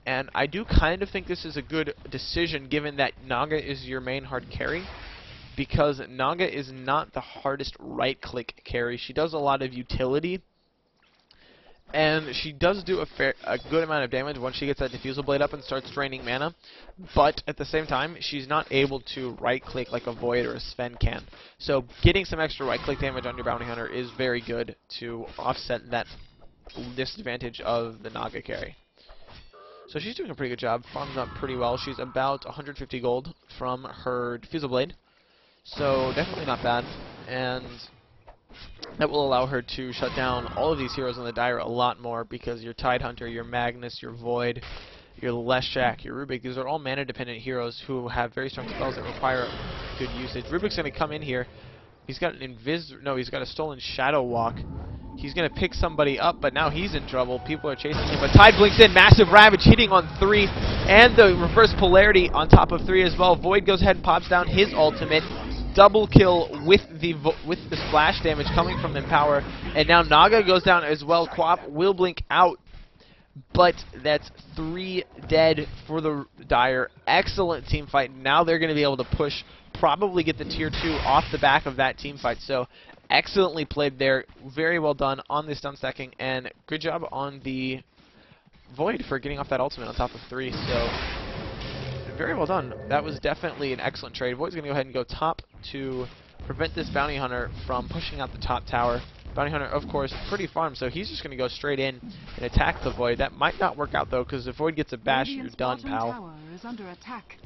And I do kind of think this is a good decision, given that Naga is your main hard carry. Because Naga is not the hardest right-click carry. She does a lot of utility, and she does do a good amount of damage once she gets that Diffusal Blade up and starts draining mana. But at the same time, she's not able to right-click like a Void or a Sven can. So getting some extra right-click damage on your Bounty Hunter is very good to offset that disadvantage of the Naga carry. So she's doing a pretty good job, farming up pretty well. She's about 150 gold from her Diffusal Blade. So definitely not bad, and that will allow her to shut down all of these heroes in the Dire a lot more, because your Tidehunter, your Magnus, your Void, your Leshrac, your Rubik, these are all mana-dependent heroes who have very strong spells that require good usage. Rubik's going to come in here. He's got an he's got a stolen Shadow Walk. He's going to pick somebody up, but now he's in trouble. People are chasing him, but Tide blinks in. Massive Ravage hitting on 3, and the reverse polarity on top of 3 as well. Void goes ahead and pops down his ultimate. double kill with the splash damage coming from Empower, and now Naga goes down as well. Quap will blink out, but that's 3 dead for the Dire. Excellent team fight. Now they're going to be able to push, probably get the tier 2 off the back of that team fight. So excellently played there. Very well done on the stun stacking, and good job on the Void for getting off that ultimate on top of 3. So very well done. That was definitely an excellent trade. Void's going to go ahead and go top to prevent this Bounty Hunter from pushing out the top tower. Bounty Hunter, of course, pretty farmed, so he's just going to go straight in and attack the Void. That might not work out, though, because if Void gets a bash, you're done, pal.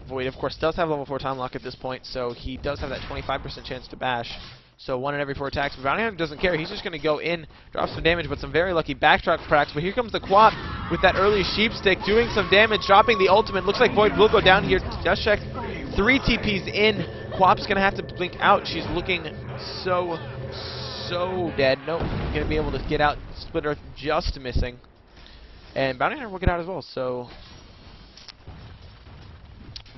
Void, of course, does have level 4 time lock at this point, so he does have that 25% chance to bash. So 1 in every 4 attacks. But Bounty Hunter doesn't care. He's just going to go in, drop some damage, but some very lucky backtrack cracks. But here comes the Quap with that early sheep stick, doing some damage, dropping the ultimate. Looks like Void will go down here. Just check. 3 TPs in. Quap's going to have to blink out. She's looking so dead. Nope. Going to be able to get out. Split Earth just missing. And Bounty Hunter will get out as well. So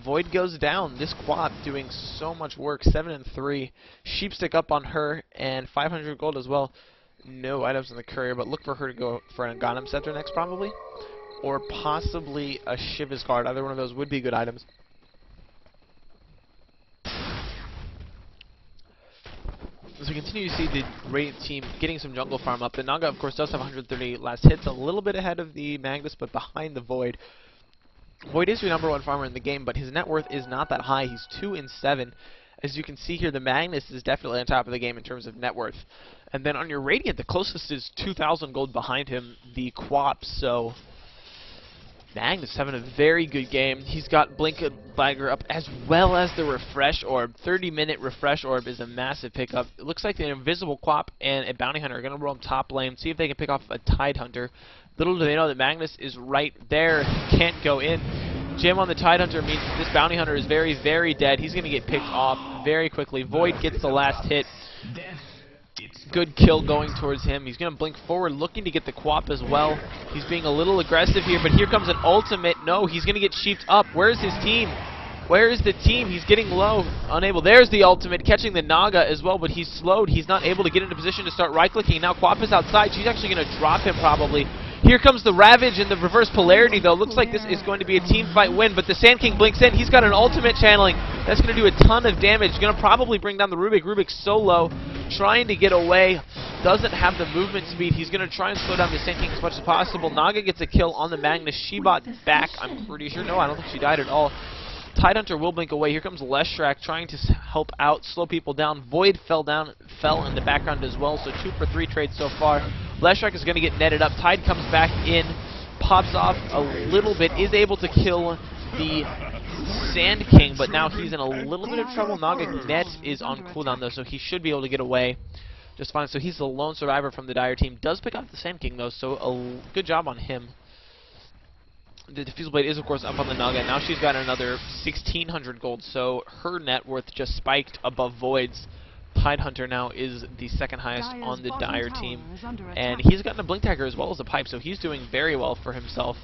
Void goes down. This Quap doing so much work. 7 and 3. Sheepstick up on her and 500 gold as well. No items in the courier, but look for her to go for an Aghanim Scepter next probably. Or possibly a Shiva's card. Either one of those would be good items. As we continue to see the Radiant team getting some jungle farm up. The Naga, of course, does have 130 last hits. A little bit ahead of the Magnus, but behind the Void. Void is your #1 farmer in the game, but his net worth is not that high. He's 2 and 7. As you can see here, the Magnus is definitely on top of the game in terms of net worth. And then on your Radiant, the closest is 2,000 gold behind him, the Quap. So Magnus having a very good game. He's got Blink Bagger up as well as the Refresh Orb. 30-minute Refresh Orb is a massive pickup. It looks like the Invisible Quap and a Bounty Hunter are going to roam top lane, see if they can pick off a Tide Hunter. Little do they know that Magnus is right there, can't go in. Jam on the Tide Hunter means this Bounty Hunter is very, very dead. He's going to get picked off very quickly. Void gets the last hit. Good kill going towards him. He's going to blink forward, looking to get the Quap as well. He's being a little aggressive here, but here comes an ultimate. No, he's going to get sheeped up. Where's his team? Where is the team? He's getting low. Unable. There's the ultimate, catching the Naga as well, but he's slowed. He's not able to get into position to start right-clicking. Now Quap is outside. She's actually going to drop him probably. Here comes the Ravage and the reverse polarity, though. Looks like this is going to be a team fight win, but the Sand King blinks in. He's got an ultimate channeling. That's going to do a ton of damage. Going to probably bring down the Rubik. Rubik's so low, trying to get away. Doesn't have the movement speed. He's going to try and slow down the Sand King as much as possible. Naga gets a kill on the Magnus. She bought back, I'm pretty sure. No, I don't think she died at all. Tide Hunter will blink away. Here comes Leshrac trying to help out, slow people down. Void fell in the background as well, so 2 for 3 trades so far. Leshrac is going to get netted up. Tide comes back in, pops off a little bit, is able to kill the Sand King, but now he's in a little bit of trouble. Naga net is on cooldown though, so he should be able to get away just fine. So he's the lone survivor from the Dire team. Does pick up the Sand King though, so a good job on him. The Diffusal Blade is, of course, up on the Naga. Now she's got another 1,600 gold, so her net worth just spiked above Void's. Tide Hunter now is the second highest on the Dire team. And he's gotten a Blink Dagger as well as a Pipe, so he's doing very well for himself.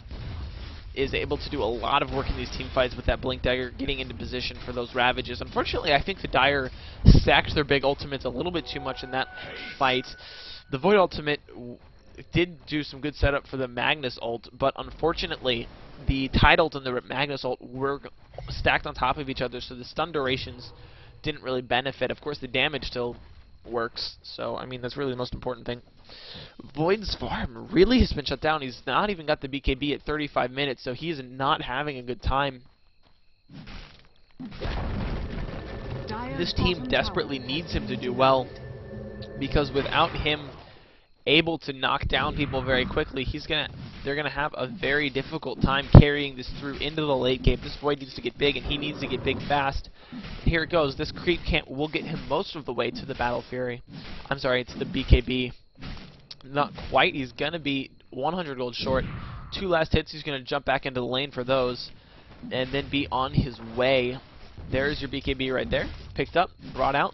Is able to do a lot of work in these team fights with that Blink Dagger, getting into position for those Ravages. Unfortunately, I think the Dire stacked their big ultimates a little bit too much in that fight. The Void ultimate did do some good setup for the Magnus ult, but unfortunately the Tide ult and the Magnus ult were stacked on top of each other, so the stun durations didn't really benefit. Of course the damage still works, so I mean that's really the most important thing. Void's farm really has been shut down. He's not even got the BKB at 35 minutes, so he's not having a good time. This team desperately needs him to do well, because without him able to knock down people very quickly, they're gonna have a very difficult time carrying this through into the late game. This Void needs to get big, and he needs to get big fast. Here it goes. This creep will get him most of the way to the Battle Fury. I'm sorry, it's the BKB. Not quite. He's gonna be 100 gold short. 2 last hits. He's gonna jump back into the lane for those, and then be on his way. There's your BKB right there. Picked up, brought out,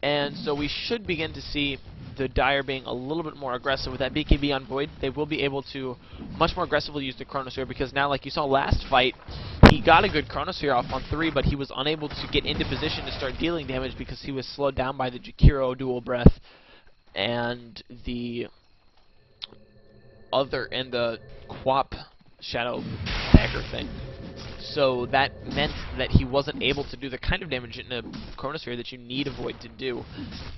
and so we should begin to see the Dire being a little bit more aggressive with that BKB on Void. They will be able to much more aggressively use the Chronosphere, because now, like you saw last fight, he got a good Chronosphere off on 3, but he was unable to get into position to start dealing damage because he was slowed down by the Jakiro Dual Breath and the Quap Shadow Dagger thing. So that meant that he wasn't able to do the kind of damage in a Chronosphere that you need a Void to do.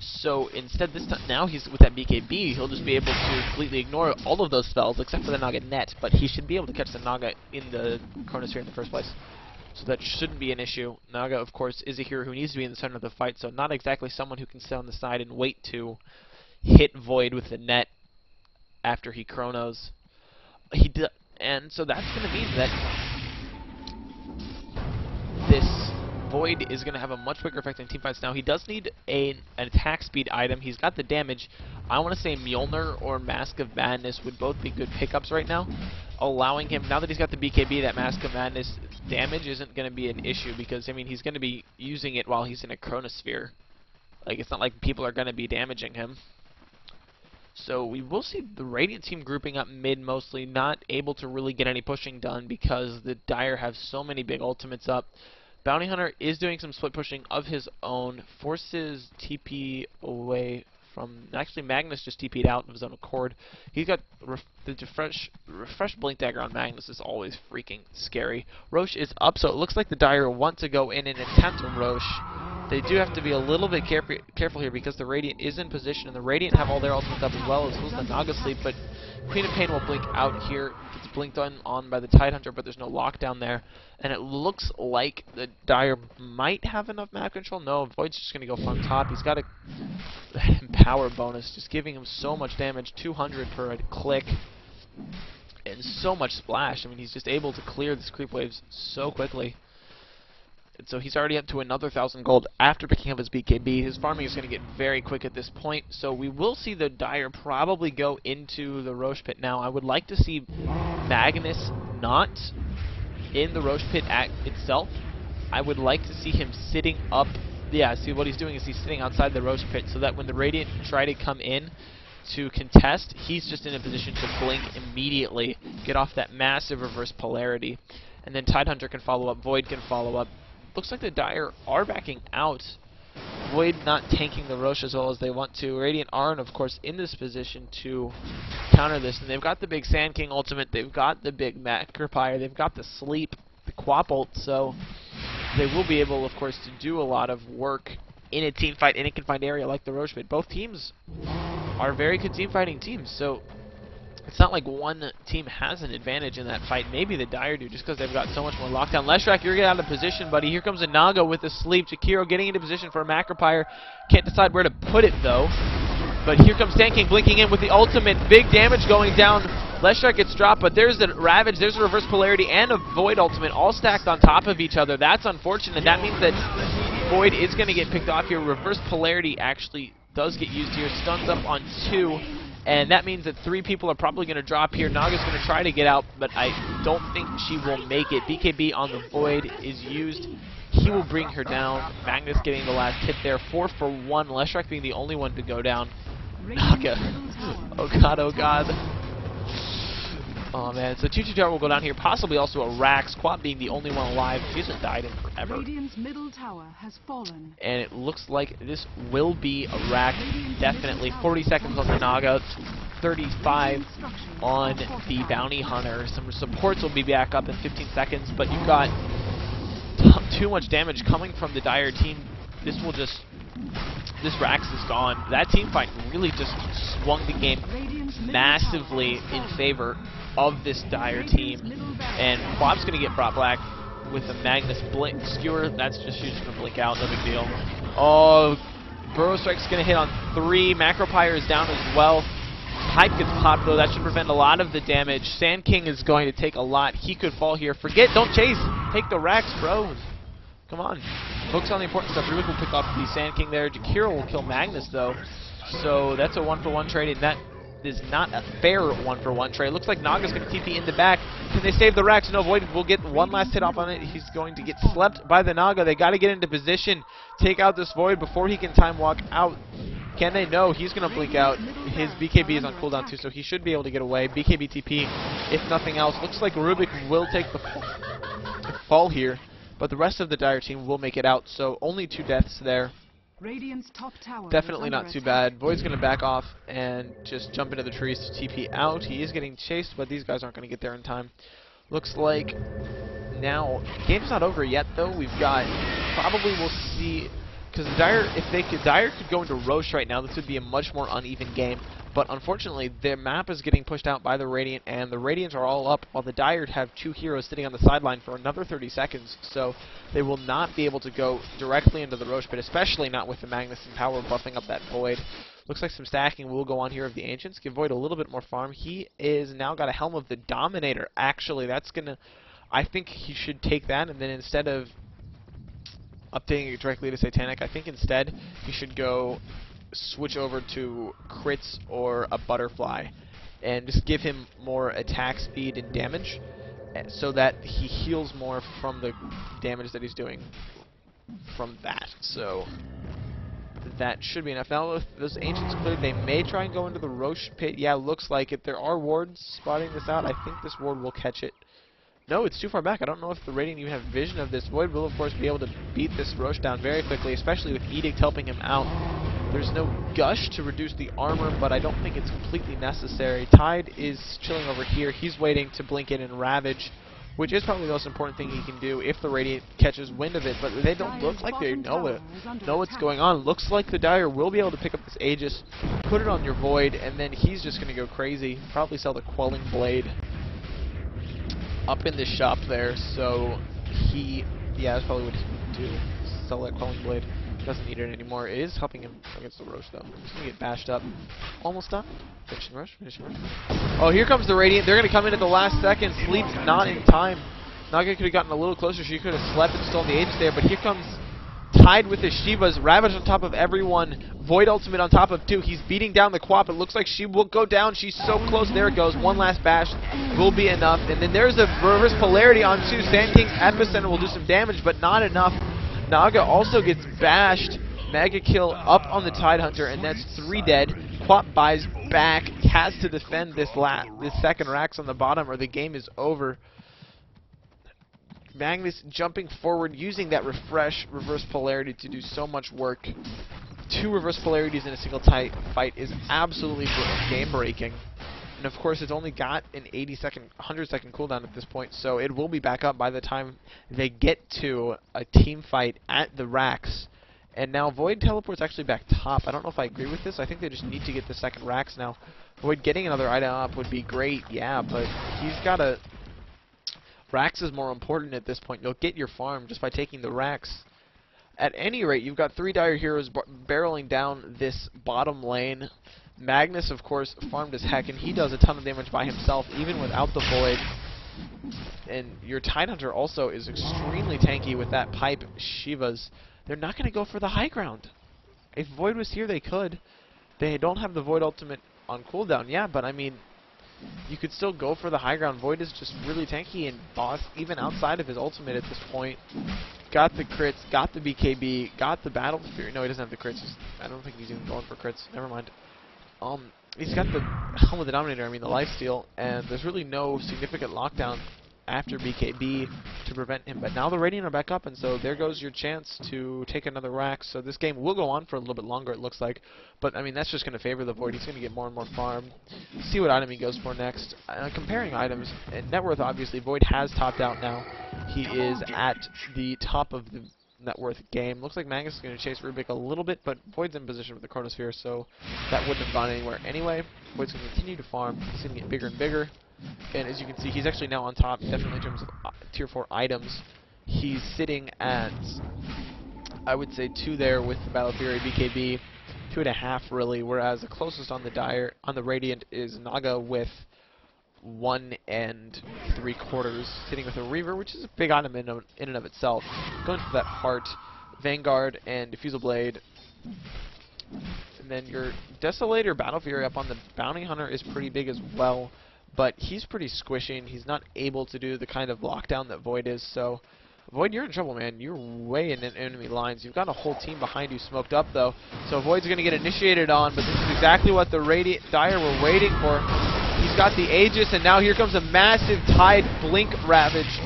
So instead this time, now he's with that BKB, he'll just be able to completely ignore all of those spells except for the Naga net, but he should be able to catch the Naga in the Chronosphere in the first place. So that shouldn't be an issue. Naga, of course, is a hero who needs to be in the center of the fight, so not exactly someone who can sit on the side and wait to hit Void with the net after he Chronos. And so that's going to mean that this Void is going to have a much quicker effect in teamfights. Now, he does need an attack speed item. He's got the damage. I want to say Mjolnir or Mask of Madness would both be good pickups right now, allowing him, now that he's got the BKB, that Mask of Madness damage isn't going to be an issue because, I mean, he's going to be using it while he's in a Chronosphere. Like, it's not like people are going to be damaging him. So we will see the Radiant team grouping up mid mostly, not able to really get any pushing done because the Dire have so many big ultimates up. Bounty Hunter is doing some split pushing of his own, forces TP away from, actually Magnus just TP'd out of his own accord. He's got the refresh Blink Dagger on Magnus is always freaking scary. Roche is up, so it looks like the Dire want to go in and attempt Roche. They do have to be a little bit careful here because the Radiant is in position, and the Radiant have all their ultimates up as well as the Naga Sleep, but Queen of Pain will blink out here. Gets blinked on by the Tidehunter, but there's no lockdown there. And it looks like the Dire might have enough map control. No, Void's just going to go from top. He's got a Empower bonus, just giving him so much damage, 200 per click, and so much splash. I mean, he's just able to clear these creep waves so quickly. And so he's already up to another 1,000 gold after picking up his BKB. His farming is going to get very quick at this point. So we will see the Dire probably go into the Roche Pit now. I would like to see Magnus not in the Roche Pit itself. I would like to see him sitting up. Yeah, see what he's doing is he's sitting outside the Roche Pit so that when the Radiant try to come in to contest, he's just in a position to blink immediately, get off that massive reverse polarity. And then Tidehunter can follow up, Void can follow up. Looks like the Dire are backing out. Void not tanking the Roche as well as they want to. Radiant aren't, of course, in this position to counter this. And they've got the big Sand King ultimate. They've got the big Macropire. They've got the Sleep, the Quap ult. So they will be able, of course, to do a lot of work in a team fight in a confined area like the Roche Pit. Both teams are very good team fighting teams. So it's not like one team has an advantage in that fight. Maybe the Dire do, just because they've got so much more lockdown. Leshrac, you're getting out of position, buddy. Here comes a Naga with the Sleep. Jakiro getting into position for a Macropire. Can't decide where to put it, though. But here comes Sand King blinking in with the ultimate. Big damage going down. Leshrac gets dropped, but there's a Ravage, there's a Reverse Polarity, and a Void ultimate all stacked on top of each other. That's unfortunate. That means that Void is going to get picked off here. Reverse Polarity actually does get used here. Stuns up on 2. And that means that 3 people are probably going to drop here. Naga's going to try to get out, but I don't think she will make it. BKB on the Void is used. He will bring her down. Magnus getting the last hit there. 4 for 1. Leshrac being the only one to go down. Naga. Oh god, oh god. Oh man, so Choo-Choo Tower will go down here. Possibly also a Rax. Quap being the only one alive. She hasn't died in forever. Radiant's middle tower has fallen. And it looks like this will be a Rax. Definitely. 40 seconds on the Naga. 35 on the Bounty Hunter. Some supports will be back up in 15 seconds, but you've got too much damage coming from the Dire team. This Rax is gone. That team fight really just swung the game massively in favor of this Dire team. And Quap's going to get brought back with a Magnus Blink Skewer. That's just used to blink out, no big deal. Oh, Burrow Strike's going to hit on 3. Macropire is down as well. Hype gets popped though. That should prevent a lot of the damage. Sand King is going to take a lot. He could fall here. Don't chase. Take the Rax, bro. Come on. Focus on the important stuff. Rubik will pick off the Sand King there. Jakiro will kill Magnus though. So that's a 1-for-1 trade, and that is not a fair 1-for-1 trade. Looks like Naga's going to TP in the back. Can they save the Rax? No, Void will get one last hit off on it. He's going to get slept by the Naga. They got to get into position, take out this Void before he can time walk out. Can they? No, he's going to blink out. His BKB is on cooldown too, so he should be able to get away. BKB TP, if nothing else. Looks like Rubik will take the fall here, but the rest of the Dire team will make it out, so only 2 deaths there. Radiant's top tower Definitely is not under too attack. bad. Void's going to back off and just jump into the trees to TP out. He is getting chased, but these guys aren't going to get there in time. Looks like now, game's not over yet, though. We've got, probably we'll see, because Dire, Dire could go into Roche right now, this would be a much more uneven game. But unfortunately, their map is getting pushed out by the Radiant, and the Radiants are all up, while the Dire have 2 heroes sitting on the sideline for another 30 seconds. So they will not be able to go directly into the Roche pit, especially not with the Magnus and Power buffing up that Void. Looks like some stacking will go on here of the Ancients. Give Void a little bit more farm. He is now got a Helm of the Dominator. Actually, that's going to... I think he should take that, and then instead of updating it directly to Satanic, I think instead he should go switch over to crits or a Butterfly and just give him more attack speed and damage so that he heals more from the damage that he's doing from that. So that should be enough. Now with those Ancients cleared, they may try and go into the Roche pit. Yeah, looks like it. There are wards spotting this out. I think this ward will catch it. No, it's too far back. I don't know if the Radiant even have vision of this. Void will, of course, be able to beat this Roche down very quickly, especially with Edict helping him out. There's no Gush to reduce the armor, but I don't think it's completely necessary. Tide is chilling over here. He's waiting to blink in and Ravage, which is probably the most important thing he can do if the Radiant catches wind of it, but they don't look like they know what's going on. Looks like the Dire will be able to pick up this Aegis, put it on your Void, and then he's just going to go crazy. Probably sell the Quelling Blade up in the shop there, so yeah, that's probably what he's going to do. Sell that Quelling Blade. Doesn't need it anymore. It is helping him against the Roche, though. He's going to get bashed up. Almost done. Finishing Roche, finishing Roche. Oh, here comes the Radiant. They're going to come in at the last second. Sleep's not in time. Naga could have gotten a little closer. She could have slept and stolen the Aegis there, but here comes Tide with his Shivas. Ravage on top of everyone. Void ultimate on top of 2. He's beating down the Quap. It looks like she will go down. She's so close. There it goes. One last bash will be enough. And then there's a reverse polarity on 2. Sand King's Epicenter will do some damage, but not enough. Naga also gets bashed. Mega kill up on the Tidehunter, and that's 3 dead. Quap buys back. Has to defend this second Rax on the bottom, or the game is over. Magnus jumping forward, using that reverse polarity to do so much work. 2 reverse polarities in a single fight is absolutely game-breaking. And of course, it's only got an 100-second cooldown at this point, so it will be back up by the time they get to a team fight at the Rax. And now Void teleports actually back top. I don't know if I agree with this. I think they just need to get the second Rax now. Void getting another item up would be great, yeah, but he's got a... Rax is more important at this point. You'll get your farm just by taking the Rax. At any rate, you've got 3 Dire heroes barreling down this bottom lane. Magnus, of course, farmed as heck, and he does a ton of damage by himself, even without the Void. And your Tidehunter also is extremely tanky with that pipe Shivas. They're not going to go for the high ground. If Void was here, they could. They don't have the Void ultimate on cooldown, yeah, but I mean, you could still go for the high ground. Void is just really tanky, and boss, even outside of his ultimate at this point. Got the crits, got the BKB, got the Battle Fury. No, he doesn't have the crits. I don't think he's even going for crits. Never mind. He's got the Helm of the Dominator, I mean the lifesteal, and there's really no significant lockdown after BKB to prevent him. But now the Radiant are back up, and so there goes your chance to take another Rax. So this game will go on for a little bit longer, it looks like. But, I mean, that's just going to favor the Void. He's going to get more and more farm. See what item he goes for next. Comparing items, and net worth, obviously, Void has topped out now. He is at the top of the net worth game. Looks like Magnus is going to chase Rubik a little bit, but Void's in position with the Chronosphere, so that wouldn't have gone anywhere anyway. Void's going to continue to farm. He's going to get bigger and bigger. And as you can see, he's actually now on top, definitely in terms of tier 4 items. He's sitting at, I would say, 2 there with the Battle Fury BKB, 2.5 really, whereas the closest on the Radiant is Naga with 1 3/4, sitting with a Reaver, which is a big item in and of itself. Going for that Heart, Vanguard, and Diffusal Blade. And then your Desolator Battle Fury up on the Bounty Hunter is pretty big as well. But he's pretty squishy, and he's not able to do the kind of lockdown that Void is. So, Void, you're in trouble, man. You're way in enemy lines. You've got a whole team behind you smoked up, though. So Void's going to get initiated on, but this is exactly what the Dire were waiting for. He's got the Aegis, and now here comes a massive Tide Blink Ravage.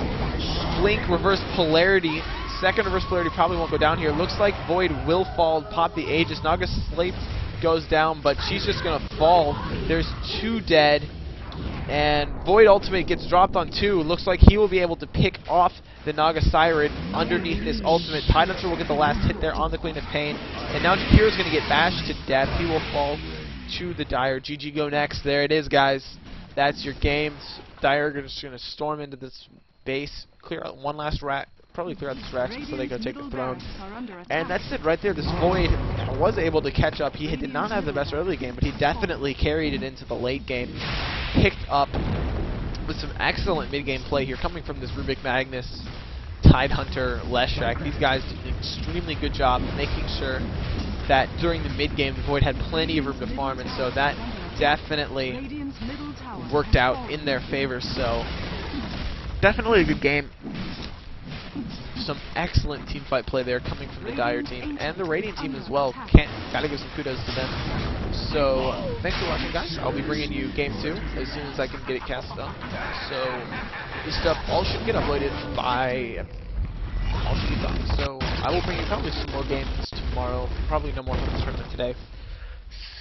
blink, reverse polarity. Second reverse polarity probably won't go down here. Looks like Void will fall, pop the Aegis. Naga Slate goes down, but she's just going to fall. There's 2 dead. And Void ultimate gets dropped on 2. Looks like he will be able to pick off the Naga Siren underneath this ultimate. Tidehunter will get the last hit there on the Queen of Pain. And now Jakiro's going to get bashed to death. He will fall to the Dire. GG go next. There it is, guys. That's your game. Dire are just going to storm into this base, clear out one last rack, probably clear out this rack before they go take the throne. And that's it right there. This Void was able to catch up. He did not have the best early game, but he definitely carried it into the late game. Picked up with some excellent mid-game play here coming from this Rubik Magnus, Tidehunter, Leshrac. These guys did an extremely good job making sure that during the mid-game the Void had plenty of room to farm, and so that definitely worked out in their favor. So definitely a good game. Some excellent team fight play there coming from the Dire team and the Radiant team as well. Gotta give some kudos to them. So thanks for watching, guys. I'll be bringing you game 2 as soon as I can get it casted on. So this stuff all should get uploaded by all should be done. So I will bring you probably some more games tomorrow. Probably no more from this tournament today.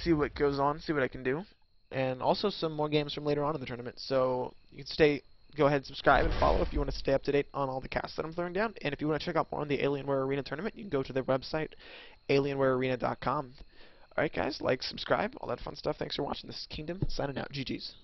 See what goes on, see what I can do, and also some more games from later on in the tournament. So you can go ahead and subscribe and follow if you want to stay up to date on all the casts that I'm throwing down. And if you want to check out more on the Alienware Arena tournament, you can go to their website, alienwarearena.com. Alright guys, like, subscribe, all that fun stuff. Thanks for watching. This is Kingdom, signing out. GG's.